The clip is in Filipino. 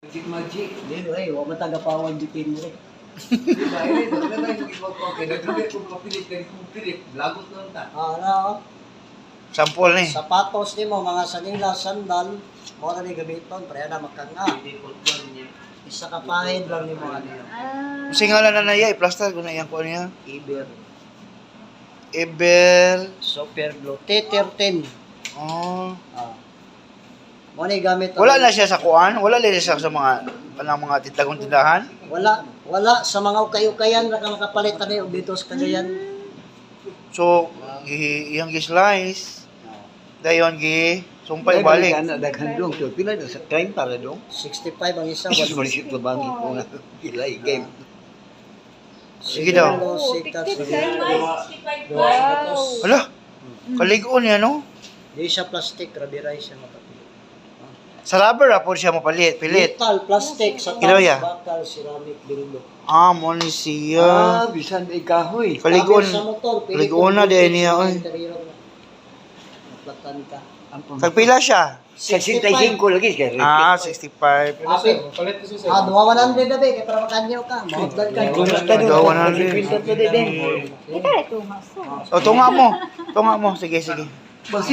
Magic. Dito eh, huwag matagapawan bitin mo eh. Diba, eh, dagdag na yung ibang okay. Nagdumi kung kapilit, kung pilit, lagot lang ta. Ano, Sampol ni. sapatos ni mo, mga sanila, sandal, mo na ni gamiton, pareha na makanga. Isa ka pahid lang ni mo ano yun. Singalan na naya, i-plaster ko na yan ko niya. Iber. Eber. Super glue. T13. Oh. Ah. Mo ni gamit. Wala na siya sa kuan, wala na siya sa mga tindagong tindahan. Wala sa mga ukay-ukayan na ka makapalit tani og dito sa Cagayan. So, iyang gi-slice. Dayon gi sumpay balik. Anak daghan dong. So, pila na sa 30 para dong. 65 ang isa. Mas marisip na bangi ko nga. Pila game. Sige daw. Ala, kaligon yan, no? Di siya plastic, rabiray siya mapapili. Sa rubber, po siya mapalit, pilit. Metal, plastic, sa Ilaw ya? bakal, ceramic, dildo. Ah, mo ni siya. Bisan may kahoy. Kaligon. Sa motor, Kaligon na din niya, oy. Maplatan ka. Tagpila siya? 65 lagi kay. Ah, 65. Apit. Duwa 100 na ba, kaya para makanyaw ka. Mahutlan ka. Duwa 100. Pinto to din. O, tunga mo. Tunga mo. Sige, sige.